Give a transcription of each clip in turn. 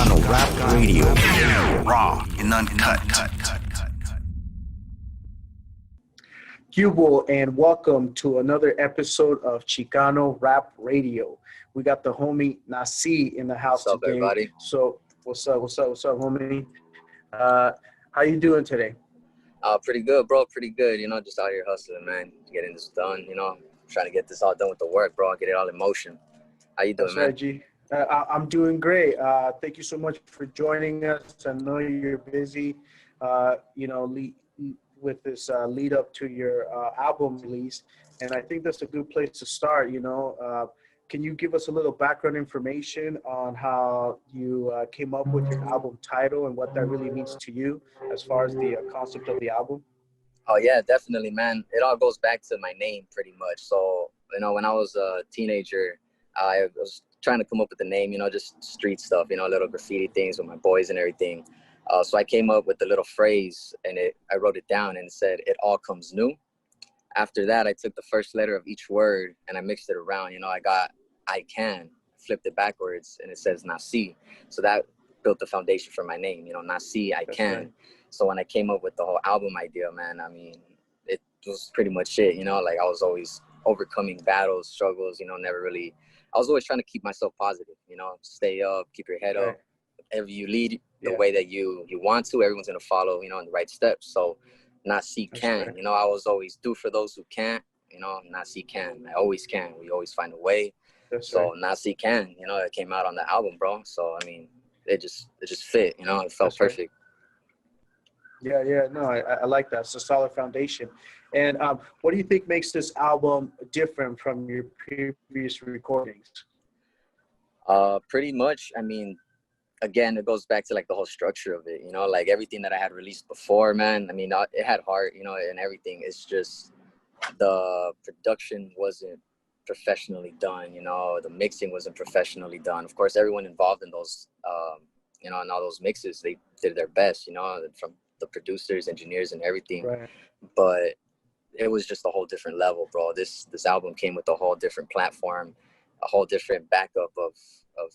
Chicano Rap Radio. Raw and uncut. Cubo, and welcome to another episode of Chicano Rap Radio. We got the homie Naci in the house What's up, today. everybody? So, what's up, homie? How you doing today? Pretty good, bro. Pretty good. You know, just out here hustling, man. Getting this done. You know, trying to get this all done with the work, bro. Get it all in motion. How you doing, That's man? right, G. I'm doing great. Thank you so much for joining us. I know you're busy, with this lead up to your album release. And I think that's a good place to start, Can you give us a little background information on how you came up with your album title and what that really means to you as far as the concept of the album? Oh, yeah, definitely, man. It all goes back to my name pretty much. So, you know, when I was a teenager, I was trying to come up with the name, just street stuff, little graffiti things with my boys and everything. So I came up with the little phrase and I wrote it down and it said, "It all comes new." After that, I took the first letter of each word and I mixed it around. I got "I can," flipped it backwards and it says Naci. So that built the foundation for my name, Naci, I That's can. right. So when I came up with the whole album idea, man, I mean, it was pretty much it, like I was always overcoming battles, struggles, I was always trying to keep myself positive, stay up, keep your head up. Whatever you lead the way that you want to, everyone's going to follow, in the right steps. So Nacican, right. I was always do for those who can't, Nacican. I always can. We always find a way. That's So right. Nacican, it came out on the album, bro. So, I mean, it just fit, it felt That's right. perfect. Yeah. No, I like that. It's a solid foundation. And what do you think makes this album different from your previous recordings? Pretty much, I mean, again, it goes back to like the whole structure of it, like everything that I had released before, man. I mean, it had heart, and everything. It's just the production wasn't professionally done, the mixing wasn't professionally done. Of course, everyone involved in those, in all those mixes, they did their best, from the producers, engineers, and everything. Right. But it was just a whole different level, bro. This album came with a whole different platform, a whole different backup of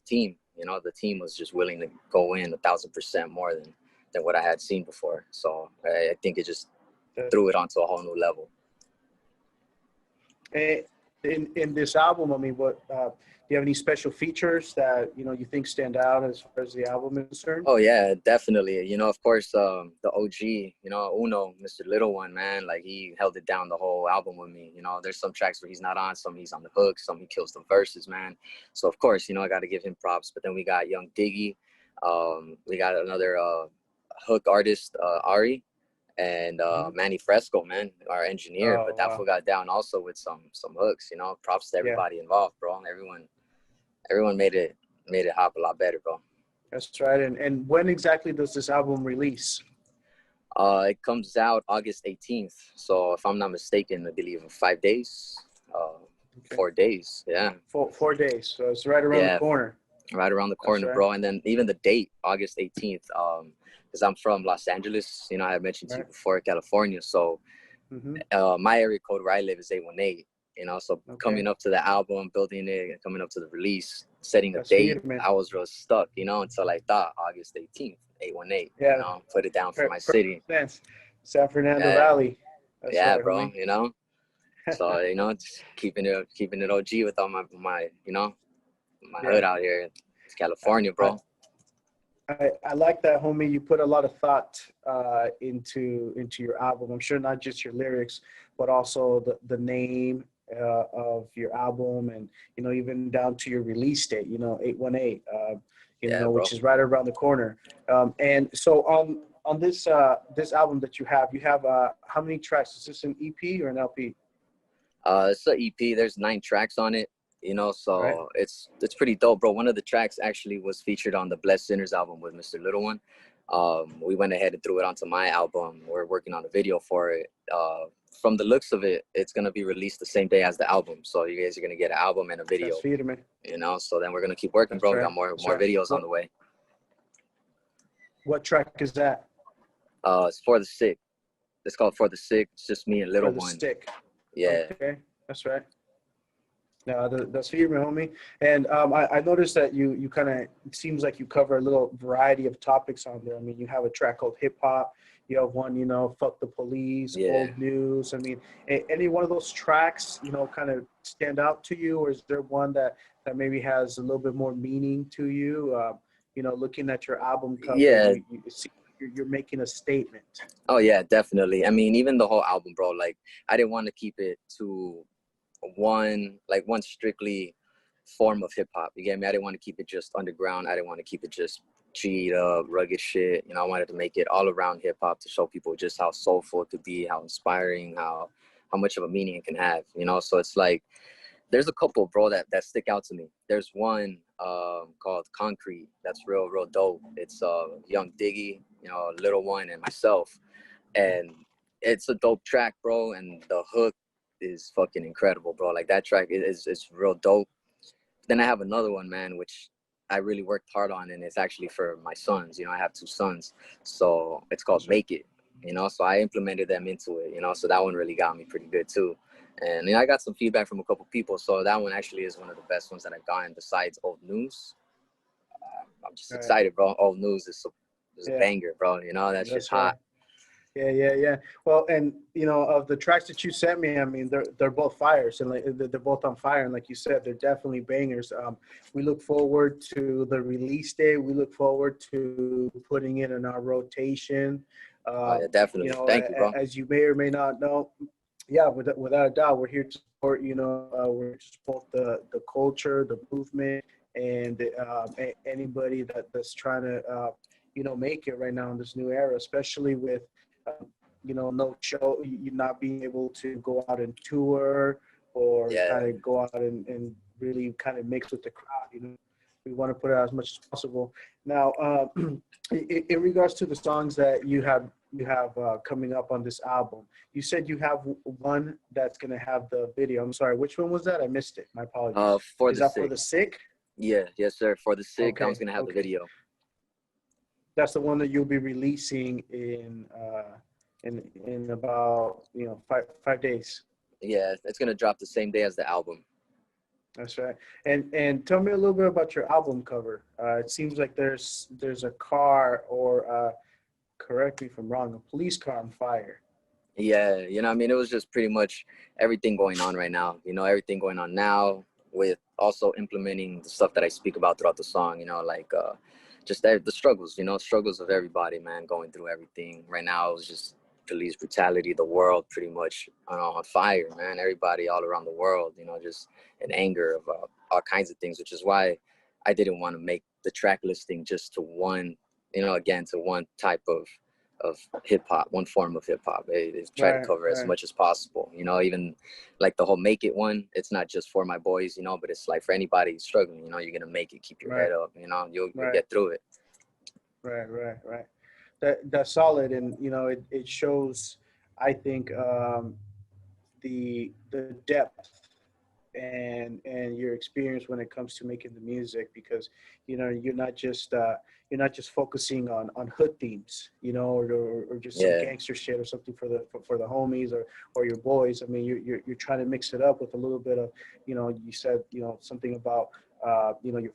team. The team was just willing to go in 1,000% more than what I had seen before. So I think it just threw it onto a whole new level. In this album, I mean, what do you have any special features that you think stand out as far as the album is concerned? Oh yeah, definitely. Of course, the OG, Uno, Mr. Lil One, man, like he held it down the whole album with me. There's some tracks where he's not on, some he's on the hook, some he kills the verses, man. So of course, I got to give him props. But then we got Young Diggy, we got another hook artist, Ari. And Manny Fresco, man, our engineer, but that fool got down also with some hooks, props to everybody involved, bro. Everyone made it hop a lot better, bro. That's right. And when exactly does this album release? It comes out August 18th. So if I'm not mistaken, I believe in 5 days, 4 days. Yeah. 4 days. So it's right around the corner. Right around the corner, right, bro. And then even the date, August 18th, because I'm from Los Angeles, I had mentioned to you before, California. So my area code where I live is 818, so coming up to the album, building it, and coming up to the release, setting a date, I was real stuck, until I thought August 18th, 818, put it down for my city. San Fernando Valley. That's right, bro, So, just keeping it OG with all my my hood out here. It's California, bro. I like that, homie. You put a lot of thought into your album. I'm sure not just your lyrics, but also the name of your album, and even down to your release date. 818. Which is right around the corner. And so on this album that you have how many tracks? Is this an EP or an LP? It's an EP. There's 9 tracks on it. So it's pretty dope, bro. One of the tracks actually was featured on the Blessed Sinners album with Mr. Lil One. We went ahead and threw it onto my album. We're working on a video for it. From the looks of it, it's gonna be released the same day as the album. So you guys are gonna get an album and a video. So then we're gonna keep working, bro. We got more videos on the way. What track is that? It's For the Sick. It's called For the Sick. It's just me and Lil One. For the Sick. Yeah. Okay, that's right. No, that's for you, my homie. And I noticed that you kind of, it seems like you cover a little variety of topics on there. I mean, you have a track called Hip Hop. You have one, Fuck the Police, Yeah. Old News. I mean, any one of those tracks, kind of stand out to you, or is there one that maybe has a little bit more meaning to you? Looking at your album cover, Yeah. you see you're making a statement. Oh yeah, definitely. I mean, even the whole album, bro. Like, I didn't want to keep it to one strictly form of hip hop. You get me? I didn't want to keep it just underground. I didn't want to keep it just G'd up, rugged shit. I wanted to make it all around hip hop to show people just how soulful it could be, how inspiring, how much of a meaning it can have. So it's like there's a couple, bro, that stick out to me. There's one called Concrete that's real dope. It's Young Diggy, Lil One, and myself, and it's a dope track, bro. And the hook is fucking incredible, bro. Like, that track is real dope. Then I have another one, man, which I really worked hard on, and it's actually for my sons. I have 2 sons, so it's called Make It. So I implemented them into it. So that one really got me pretty good too. And I got some feedback from a couple people, so that one actually is one of the best ones that I've gotten besides Old News. I'm just excited, bro. Old News is a banger, bro. That shit's hot. Yeah. Well, and of the tracks that you sent me, I mean, they're both fires, and like they're both on fire, and like you said, they're definitely bangers. We look forward to the release date. We look forward to putting it in our rotation. Yeah, definitely. Thank you, bro. As you may or may not know, yeah, without a doubt, we're here to support. We're here to support the culture, the movement, and anybody that's trying to make it right now in this new era, especially with no show, you not being able to go out and tour or kind of go out and really kind of mix with the crowd. We want to put out as much as possible. Now, in regards to the songs that you have coming up on this album, you said you have one that's going to have the video. I'm sorry, which one was that? I missed it. My apologies. For the Sick? Yeah, yes, sir. For the Sick, okay. I was going to have the video. That's the one that you'll be releasing in about 5 days. Yeah, it's gonna drop the same day as the album. That's right. And tell me a little bit about your album cover. It seems like there's a car, or correct me if I'm wrong, a police car on fire. Yeah, I mean, it was just pretty much everything going on right now. Everything going on now, with also implementing the stuff that I speak about throughout the song. Like just the struggles. Struggles of everybody, man, going through everything right now. It was just police brutality, the world pretty much on fire, man. Everybody all around the world, just in anger of all kinds of things, which is why I didn't want to make the track listing just to one, to one type of hip hop, one form of hip hop. Try to cover as much as possible, even like the whole Make It one. It's not just for my boys, but it's like for anybody struggling, you're going to make it, keep your head up, you'll get through it. Right. That's solid, and it shows, I think, the depth and your experience when it comes to making the music, because you're not just focusing on hood themes, or just some gangster shit or something for the homies or your boys. I mean, you're trying to mix it up with a little bit of, you said something about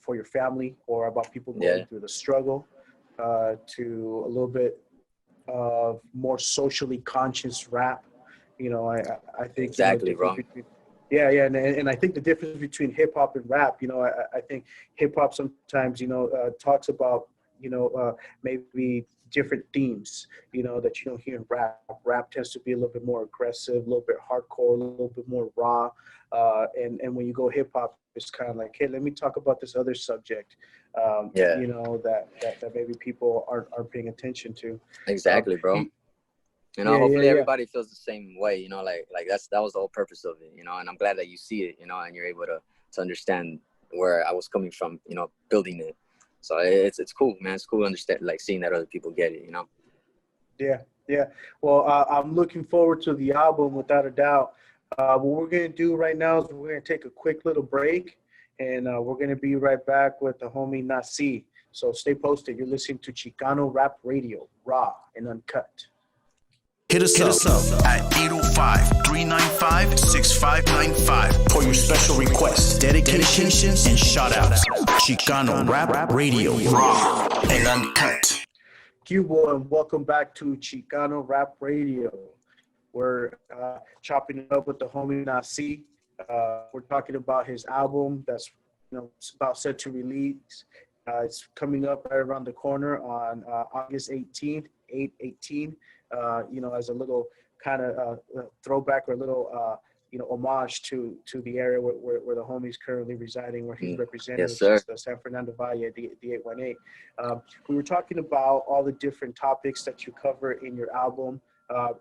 for your family, or about people going through the struggle, to a little bit of more socially conscious rap. I think exactly, bro. Yeah, and I think the difference between hip hop and rap, I think hip hop sometimes, talks about, maybe different themes, that you don't hear in rap. Rap tends to be a little bit more aggressive, a little bit hardcore, a little bit more raw. And when you go hip hop, it's kind of like, hey, let me talk about this other subject, that maybe people aren't paying attention to. Exactly, bro. Hopefully everybody feels the same way, like that was the whole purpose of it, and I'm glad that you see it, and you're able to understand where I was coming from, building it. So it's cool, man. It's cool to understand, like, seeing that other people get it, Yeah. Well, I'm looking forward to the album without a doubt. What we're going to do right now is we're going to take a quick little break, and we're going to be right back with the homie Naci. So stay posted. You're listening to Chicano Rap Radio, raw and uncut. Hit us up at 805-395-6595 for your special requests, dedications, and shout-outs. Chicano Rap Radio. Raw and uncut. Cubo, and welcome back to Chicano Rap Radio. We're chopping it up with the homie Naci. We're talking about his album that's it's about set to release. It's coming up right around the corner on August 18th, 8/18. As a little kind of throwback or a little homage to the area where the homie's currently residing, where he's representing, yes, sir. which is the San Fernando Valley, the 818. We were talking about all the different topics that you cover in your album.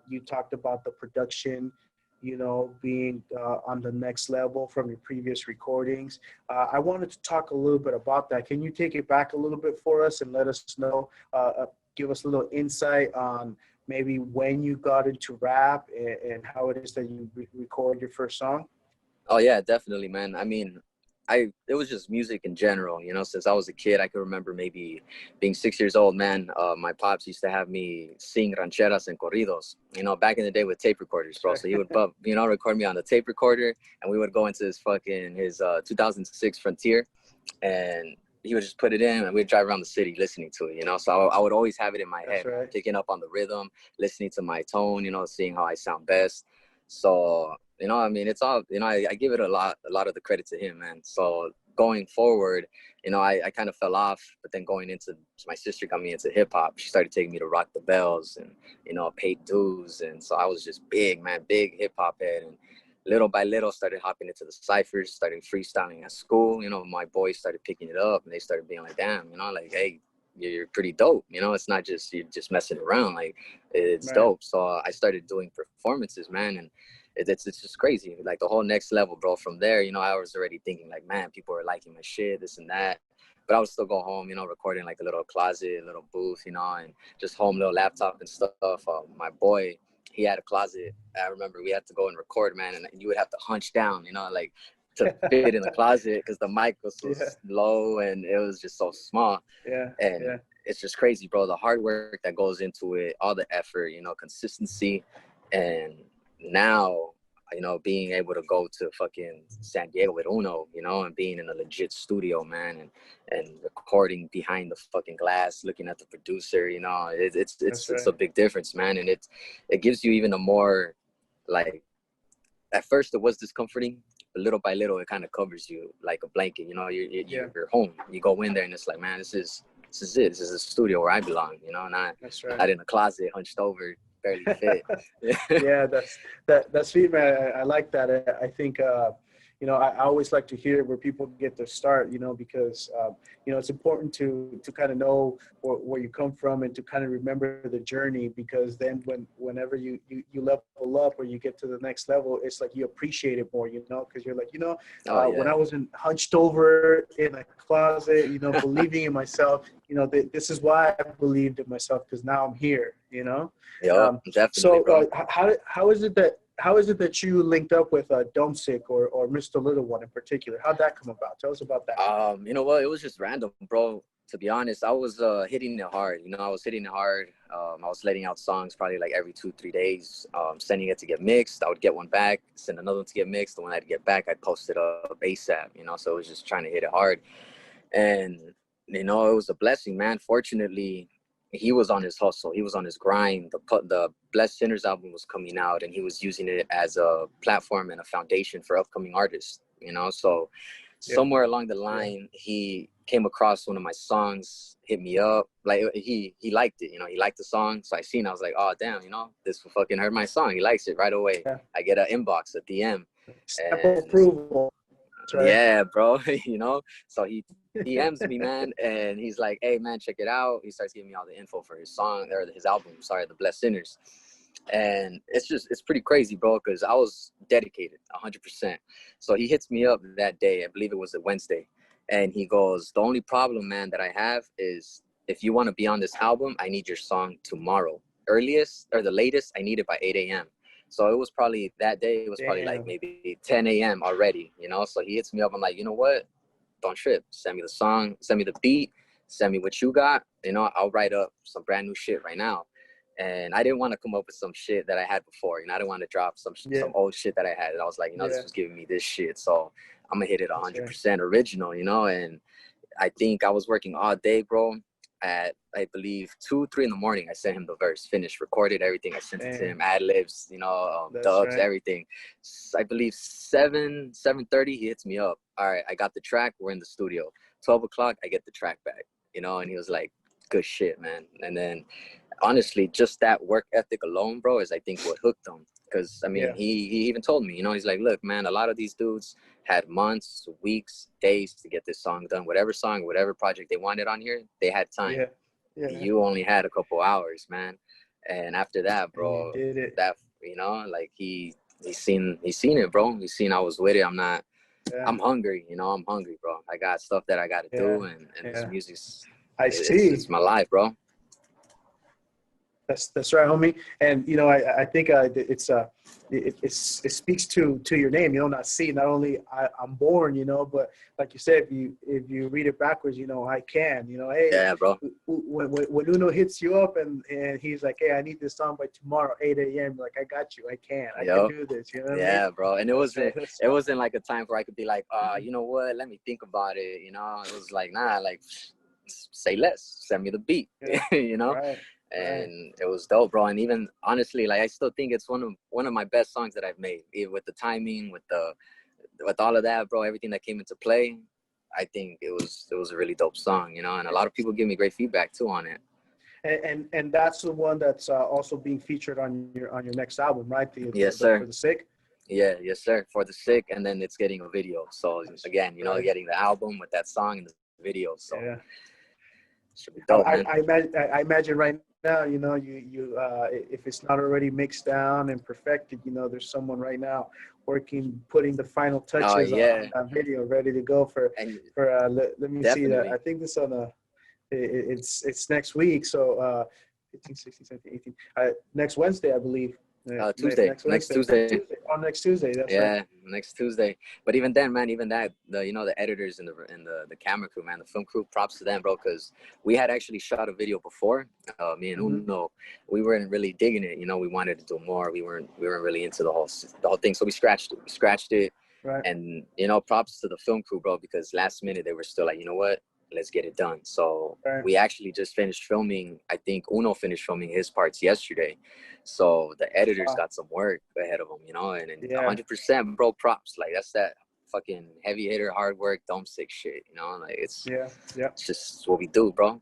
You talked about the production, being on the next level from your previous recordings. I wanted to talk a little bit about that. Can you take it back a little bit for us and let us know, give us a little insight on maybe when you got into rap and how it is that you record your first song? Oh yeah, definitely, man. I mean, it was just music in general, since I was a kid. I can remember maybe being 6 years old, man. My pops used to have me sing rancheras and corridos, back in the day with tape recorders, bro. So he would, record me on the tape recorder, and we would go into his 2006 Frontier, and he would just put it in, and we'd drive around the city listening to it, So I would always have it in my head, right. Picking up on the rhythm, listening to my tone, seeing how I sound best. So, it's all, I give it a lot of the credit to him, man. So going forward, I kind of fell off, but then going into, my sister got me into hip hop. She started taking me to Rock the Bells and, paid dues. And so I was just big hip hop head. And little by little started hopping into the ciphers, started freestyling at school. My boys started picking it up, and they started being like, damn, hey, you're pretty dope. It's not just, you're just messing around. Like, it's right. dope. So I started doing performances, man. And it's just crazy. Like, the whole next level, bro. From there, I was already thinking like, man, people are liking my shit, this and that. But I would still go home, recording like a little closet, a little booth, and just home, little laptop and stuff. My boy, he had a closet. I remember we had to go and record, man. And you would have to hunch down, like, to fit in the closet because the mic was so low and it was just so small. And it's just crazy, bro. The hard work that goes into it, all the effort, consistency. And now, being able to go to fucking San Diego with Uno, and being in a legit studio, man, and recording behind the fucking glass, looking at the producer, it's a big difference, man. And it gives you even a more, like, at first it was discomforting, but little by little it kind of covers you like a blanket. You're home. You go in there and it's like, man, this is it. This is a studio where I belong. Not in a closet hunched over, barely fit. Yeah, that's sweet, man. I like that. I think I always like to hear where people get their start, because it's important to kind of know where you come from and to kind of remember the journey, because then whenever you level up or you get to the next level, it's like you appreciate it more, because you're like, when I wasn't hunched over in a closet, believing in myself, this is why I believed in myself, because now I'm here, definitely. So how is it that you linked up with Dome Sick or Mr. Little One in particular? How'd that come about? Tell us about that. You know what? It was just random, bro. To be honest, I was hitting it hard. I was hitting it hard. I was letting out songs probably like every 2-3 days, sending it to get mixed. I would get one back, send another one to get mixed. The one I'd get back, I'd post it up ASAP, So it was just trying to hit it hard. And, it was a blessing, man. Fortunately, he was on his hustle. He was on his grind. The Blessed Sinners album was coming out, and he was using it as a platform and a foundation for upcoming artists, So somewhere along the line, he came across one of my songs, hit me up. Like, he liked it, he liked the song. So I was like, oh, damn, this fucking heard my song. He likes it right away. Yeah. I get an inbox, a DM. Step of approval. Right. Yeah, bro, So he DMs me, man, and he's like, hey, man, check it out. He starts giving me all the info for his song, or his album, The Blessed Sinners. And it's pretty crazy, bro, because I was dedicated 100%. So he hits me up that day, I believe it was a Wednesday, and he goes, the only problem, man, that I have is if you want to be on this album, I need your song tomorrow. Earliest or the latest, I need it by 8 a.m. So it was probably that day, it was probably like maybe 10 a.m. already, So he hits me up. I'm like, you know what? Don't trip. Send me the song, send me the beat, send me what you got. I'll write up some brand new shit right now. And I didn't want to come up with some shit that I had before. You know, I didn't want to drop some old shit that I had. And I was like, you know, this was giving me this shit. So I'm going to hit it 100% original, you know. And I think I was working all day, bro. At, I believe, 2, 3 in the morning, I sent him the verse, finished, recorded everything. I sent it to him, ad-libs, you know, dubs, everything. I believe 7:30, he hits me up. All right, I got the track. We're in the studio. 12 o'clock, I get the track back, you know. And he was like, good shit, man. And then honestly, just that work ethic alone, bro, is I think what hooked him. Because I mean, he even told me, you know, he's like, look, man, a lot of these dudes had months, weeks, days to get this song done. Whatever song, whatever project they wanted on here, they had time. You only had a couple hours, man. And after that, bro, that, you know, like he's seen it, bro. He's seen I was with it. I'm hungry, you know. I'm hungry, bro. I got stuff that I got to do, and this music's it's my life, bro. That's right, homie. And you know, I think it speaks to your name. You know, Naci. Not only I'm born, you know, but like you said, if you read it backwards, you know, I can. You know, hey, yeah, bro. When Uno hits you up and he's like, hey, I need this song by tomorrow 8 a.m. Like, I got you. I can do this. You know what I mean? Bro. And it wasn't like a time where I could be like, you know what? Let me think about it. You know, it was like, nah, like, say less. Send me the beat. You know. Right. And it was dope, bro. And even honestly, like, I still think it's one of my best songs that I've made. Even with the timing, with all of that, bro, everything that came into play, I think it was a really dope song, you know. And a lot of people give me great feedback too on it. And that's the one that's also being featured on your next album, right? Yes, sir. For the Sick. Yeah, yes, sir. For the Sick, and then it's getting a video. So again, you know, getting the album with that song and the video. So should be dope, man. I imagine right now, you know, you if it's not already mixed down and perfected, you know, there's someone right now putting the final touches on that video, ready to go for let me see that. I think this it's next week, so 15, 16, 17, 18, next Wednesday, I believe. Tuesday. Next Tuesday. Next Tuesday. That's right. Next Tuesday. But even then, man, the editors and the camera crew, man, the film crew, props to them, bro, because we had actually shot a video before. Me and Uno, we weren't really digging it. You know, we wanted to do more. We weren't really into the whole thing. So we scratched it. Right. And you know, props to the film crew, bro, because last minute they were still like, you know what? Let's get it done. So we actually just finished filming. I think Uno finished filming his parts yesterday. So the editors got some work ahead of them, you know, and 100%, bro, props. Like, that's that fucking heavy hitter, hard work, dome sick shit, you know, like it's just what we do, bro.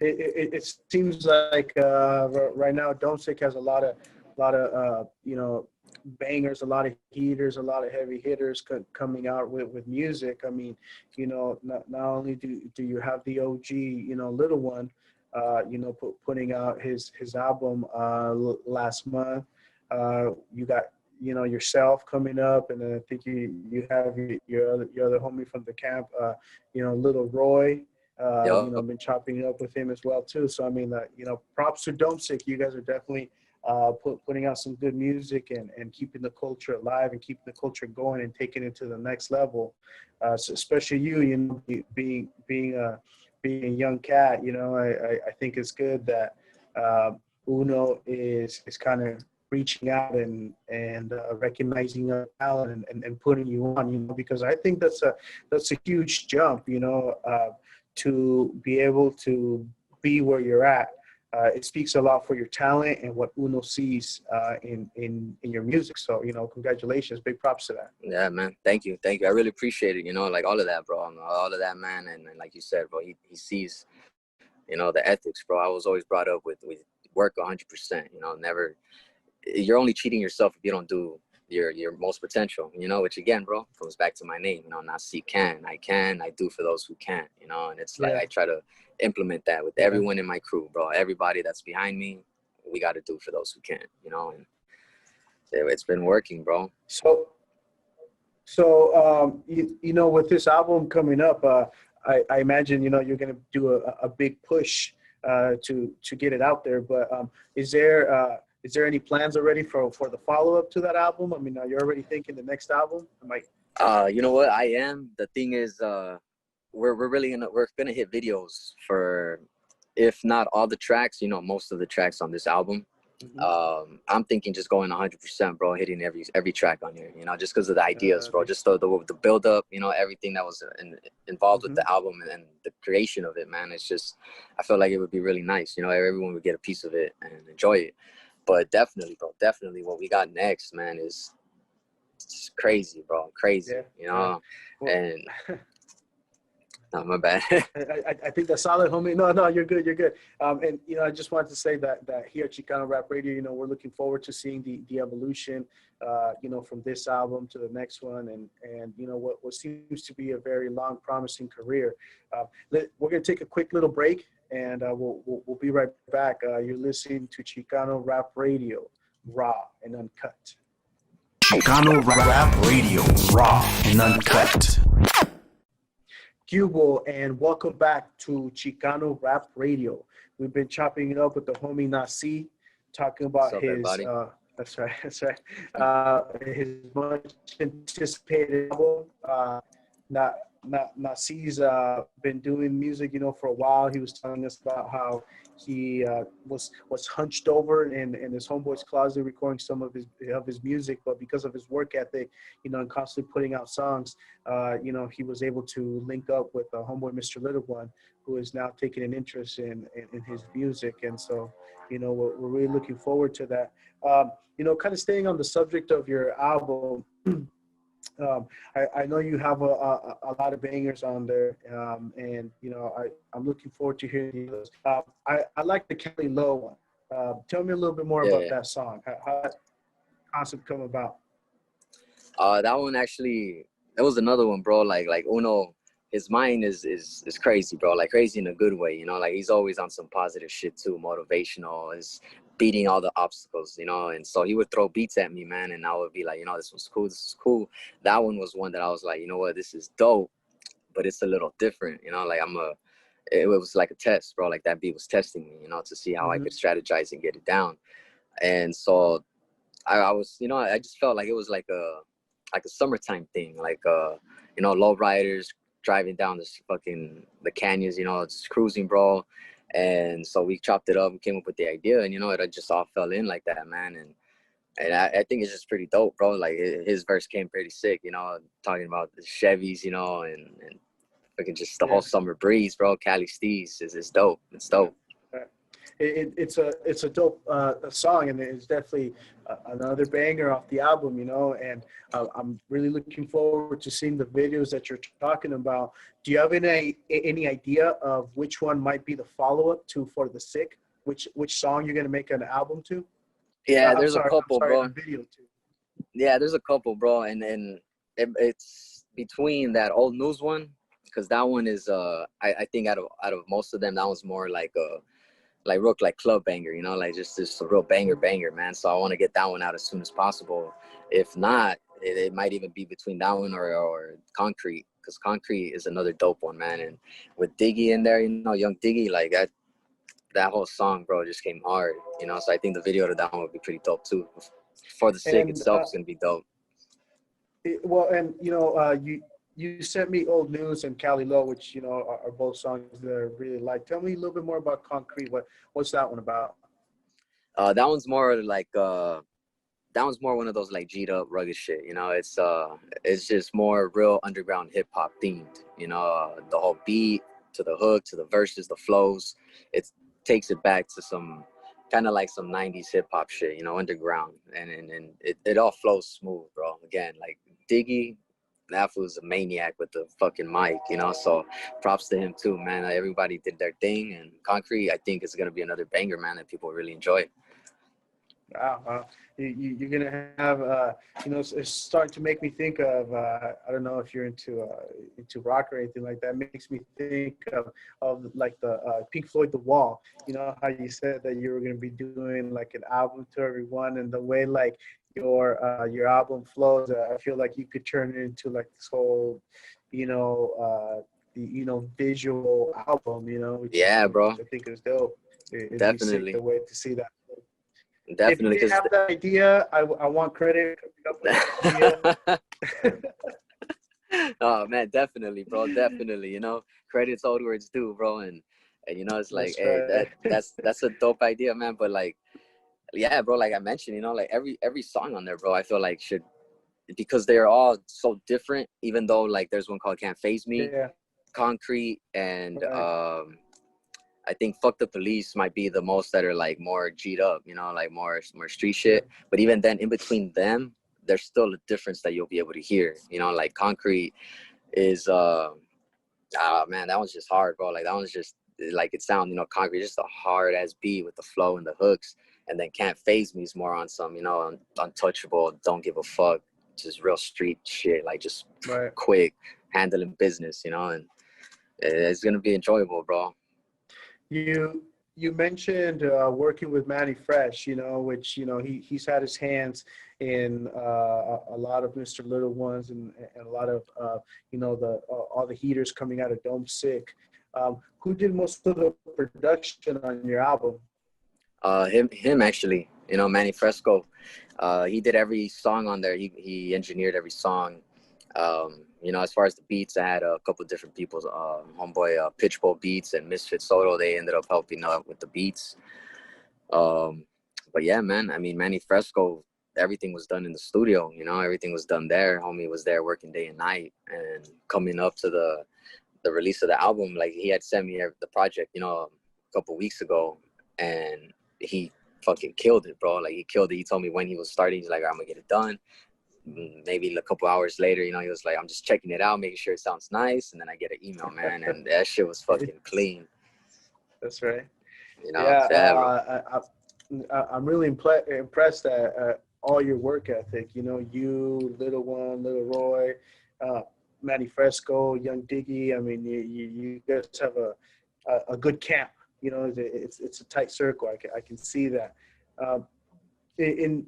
It seems like right now Dome Sick has a lot of you know, bangers, a lot of heaters, a lot of heavy hitters coming out with music. I mean, you know, not only do you have the OG, you know, Lil One, you know, putting out his album last month. You got, you know, yourself coming up, and then I think you have your other homie from the camp, you know, Little Roy. You know, I've been chopping it up with him as well too. So I mean, you know, props to Dome Sick. You guys are definitely putting out some good music and keeping the culture alive and keeping the culture going and taking it to the next level. So especially you know, being a young cat, you know, I think it's good that Uno is kind of reaching out and recognizing your talent and putting you on, you know, because I think that's a huge jump, you know, to be able to be where you're at. It speaks a lot for your talent and what Uno sees in your music. So, you know, congratulations, big props to that. Yeah, man. Thank you. I really appreciate it. You know, like all of that, bro. All of that, man. And like you said, bro, he sees, you know, the ethics, bro. I was always brought up with work 100%. You know, never. You're only cheating yourself if you don't do your most potential, you know, which again, bro, comes back to my name, you know, Nacican. I do for those who can't, you know, and it's like I try to implement that with everyone in my crew, bro. Everybody that's behind me, we got to do for those who can't, you know, and it's been working, bro. So you know, with this album coming up, I imagine, you know, you're going to do a big push to get it out there, but is there any plans already for the follow-up to that album? I mean, are you already thinking the next album? You know what? I am. The thing is, we're gonna hit videos for if not all the tracks, you know, most of the tracks on this album. I'm thinking just going 100%, bro, hitting every track on here, you know, just because of the ideas, bro, just the build up, you know, everything that was involved with the album and the creation of it, man. It's just, I feel like it would be really nice, you know, everyone would get a piece of it and enjoy it. But definitely, bro, definitely what we got next, man, is it's crazy, bro, crazy, you know. Well, and no, my bad. I think that's solid, homie. No, you're good. You're good. And, you know, I just wanted to say that here at Chicano Rap Radio, you know, we're looking forward to seeing the evolution, you know, from this album to the next one. And you know, what seems to be a very long, promising career. We're going to take a quick little break, and we'll be right back. You're listening to Chicano Rap Radio, raw and uncut. Chicano Rap Radio, raw and uncut. Cubo, and welcome back to Chicano Rap Radio. We've been chopping it up with the homie Naci, talking about his that's right, his much anticipated album. Naci's been doing music, you know, for a while. He was telling us about how he was hunched over in his homeboy's closet recording some of his music, but because of his work ethic, you know, and constantly putting out songs, you know, he was able to link up with a homeboy, Mr. Lil One, who is now taking an interest in his music. And so, you know, we're really looking forward to that. You know, kind of staying on the subject of your album, I know you have a lot of bangers on there, and you know, I'm looking forward to hearing those. I like the Cali Low one. Tell me a little bit more about that song. How that concept come about? That one actually, that was another one, bro. Like Uno, his mind is crazy, bro. Like crazy in a good way, you know. Like he's always on some positive shit too, motivational. Is beating all the obstacles, you know. And so he would throw beats at me, man, and I would be like, you know, this was cool, this is cool. That one was one that I was like, you know what, this is dope, but it's a little different, you know. Like it was like a test, bro. Like that beat was testing me, you know, to see how I could strategize and get it down. And so I was, you know, I just felt like it was like a summertime thing, like you know, low riders driving down the canyons, you know, just cruising, bro. And so we chopped it up and came up with the idea, and you know, it just all fell in like that, man. And I think it's just pretty dope, bro. Like his verse came pretty sick, you know, talking about the Chevys, you know, and fucking just the whole summer breeze, bro. Cali Steez is dope. It's dope. It's a dope song, and it's definitely another banger off the album, you know. And I'm really looking forward to seeing the videos that you're talking about. Do you have any idea of which one might be the follow-up to For the Sick? Which song you're gonna make an album to? Yeah, there's a couple, bro. Video too. Yeah, there's a couple, bro, and it's between that Old News one, because that one is I think out of most of them, that one's more like real like club banger, you know, like just a real banger, man. So I want to get that one out as soon as possible. If not, it might even be between that one or Concrete, because Concrete is another dope one, man. And with Diggy in there, you know, Young Diggy, like that whole song, bro, just came hard, you know. So I think the video to that one would be pretty dope too. For the Sick itself is gonna be dope. Well, and you know, you sent me Old News and Cali Low, which, you know, are both songs that I really like. Tell me a little bit more about Concrete. What's that one about? That one's more like that one's more one of those like G'd up rugged shit, you know. It's just more real underground hip hop themed, you know. The whole beat to the hook to the verses, the flows, it takes it back to some kind of like some 90s hip hop shit, you know, underground, and it all flows smooth, bro. Again, like Diggy, that was a maniac with the fucking mic, you know. So props to him too, man. Everybody did their thing, and Concrete, I think, is gonna be another banger, man, that people really enjoy. Wow, you're gonna have you know, it's starting to make me think of I don't know if you're into rock or anything like that. It makes me think of like the Pink Floyd The Wall. You know how you said that you were gonna be doing like an album to everyone, and the way like your album flows, I feel like you could turn it into like this whole, you know, visual album, you know. Bro. I think is dope. Definitely. The way to see that. Definitely. If you have that idea, I want credit. Oh man, definitely, bro. Definitely. You know, credit's owed where it's due, bro. And And, you know, it's like, That's hey, right. that's a dope idea, man. But like, yeah, bro, like I mentioned, you know, like every song on there, bro, I feel like should, because they're all so different, even though like there's one called Can't Phase Me, Yeah, Concrete, and right. I think Fuck the Police might be the most that are like more G'd up, you know, like more street Yeah, shit. But even then, in between them, there's still a difference that you'll be able to hear. You know, like Concrete is man, that one's just hard, bro. Like that one's just like it sounds, you know, Concrete, just a hard ass beat with the flow and the hooks. And then Can't Phase Me is more on some, you know, untouchable, don't give a fuck, just real street shit, like just right. quick handling business, you know, and it's gonna be enjoyable, bro. You mentioned working with Manny Fresh, you know, which, you know, he's had his hands in a lot of Mr. Little Ones, and a lot of you know, the all the heaters coming out of Dome Sick. Who did most of the production on your album? Him actually, you know, Manny Fresco. He did every song on there. He engineered every song. You know, as far as the beats, I had a couple of different people. Homeboy Pitchbowl Beats and Misfit Soto. They ended up helping out with the beats. But yeah, man. I mean, Manny Fresco. Everything was done in the studio. You know, everything was done there. Homie was there working day and night. And coming up to the release of the album, like he had sent me the project, you know, a couple weeks ago, and he fucking killed it, bro. Like he killed it. He told me when he was starting. He's like, I'm gonna get it done. Maybe a couple hours later, you know, he was like, I'm just checking it out, making sure it sounds nice. And then I get an email, man, and that shit was fucking clean. That's right. You know, Yeah, yeah, bro. I'm really impressed at all your work ethic. You know, you, Little One, Little Roy, Manny Fresco, Young Diggy. I mean, you guys have a good camp. You know, it's a tight circle. I can see that. Um, in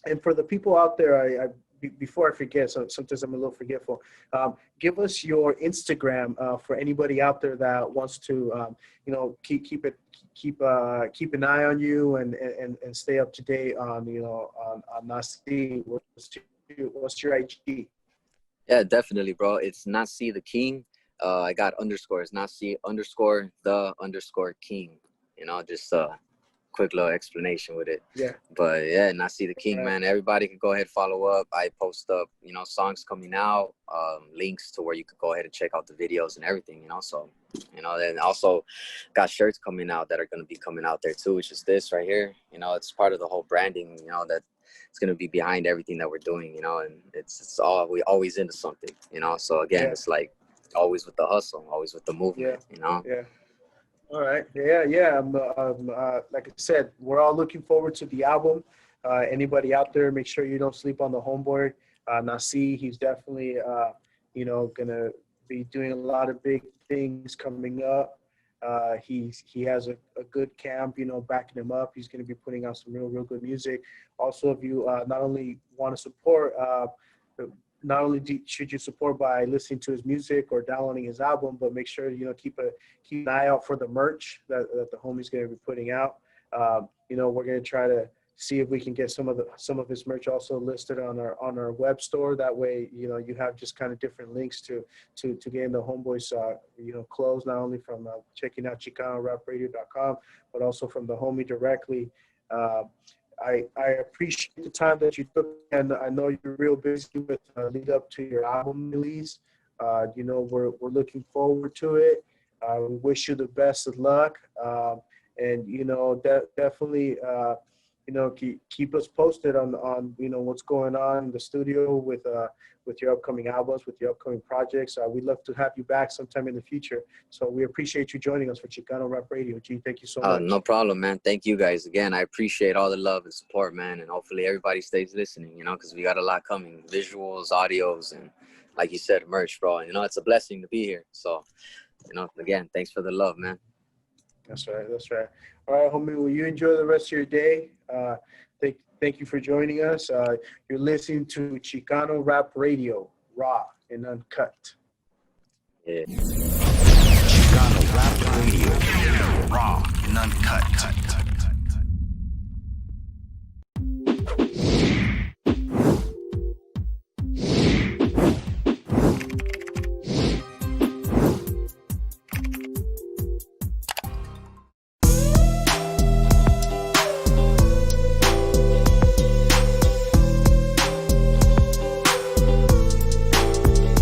And for the people out there, before I forget, so sometimes I'm a little forgetful. Give us your Instagram for anybody out there that wants to, you know, keep an eye on you and stay up to date on, you know, on Naci. What's your IG? Yeah, definitely, bro. It's Naci the King. I got underscores, Naci underscore the underscore King. You know, just quick little explanation with it. Yeah. But yeah, Naci the King, Right. man. Everybody can go ahead and follow up. I post up, you know, songs coming out, links to where you could go ahead and check out the videos and everything, you know. So, you know, then also got shirts coming out that are gonna be coming out there too, which is this right here. You know, it's part of the whole branding, you know, that it's gonna be behind everything that we're doing, you know, and it's all we always into something, you know. So again, it's like always with the hustle, always with the movement, you know. Yeah. All right. Yeah. Like I said, we're all looking forward to the album. Anybody out there, make sure you don't sleep on the homeboy. Naci, he's definitely, you know, gonna be doing a lot of big things coming up. He has a good camp, you know, backing him up. He's gonna be putting out some real good music. Also, if you not only want to support, not only should you support by listening to his music or downloading his album, but make sure, you know, keep an eye out for the merch that the homie's going to be putting out. You know, we're going to try to see if we can get some of his merch also listed on our web store. That way, you know, you have just kind of different links to getting the homeboys, you know, clothes, not only from checking out ChicanoRapRadio.com, but also from the homie directly. I appreciate the time that you took, and I know you're real busy with lead up to your album release. You know, we're looking forward to it. We wish you the best of luck, and you know, definitely, you know, keep us posted on you know what's going on in the studio with your upcoming albums, with your upcoming projects. We'd love to have you back sometime in the future. So we appreciate you joining us for Chicano Rap Radio. G, thank you so much. No problem, man. Thank you guys again. I appreciate all the love and support, man. And hopefully everybody stays listening, you know, because we got a lot coming, visuals, audios, and like you said, merch, bro. And, you know, it's a blessing to be here. So, you know, again, thanks for the love, man. That's right. All right, homie. Well, you enjoy the rest of your day. Thank you for joining us. You're listening to Chicano Rap Radio, raw and uncut. Yeah. Chicano Rap Radio, raw and uncut.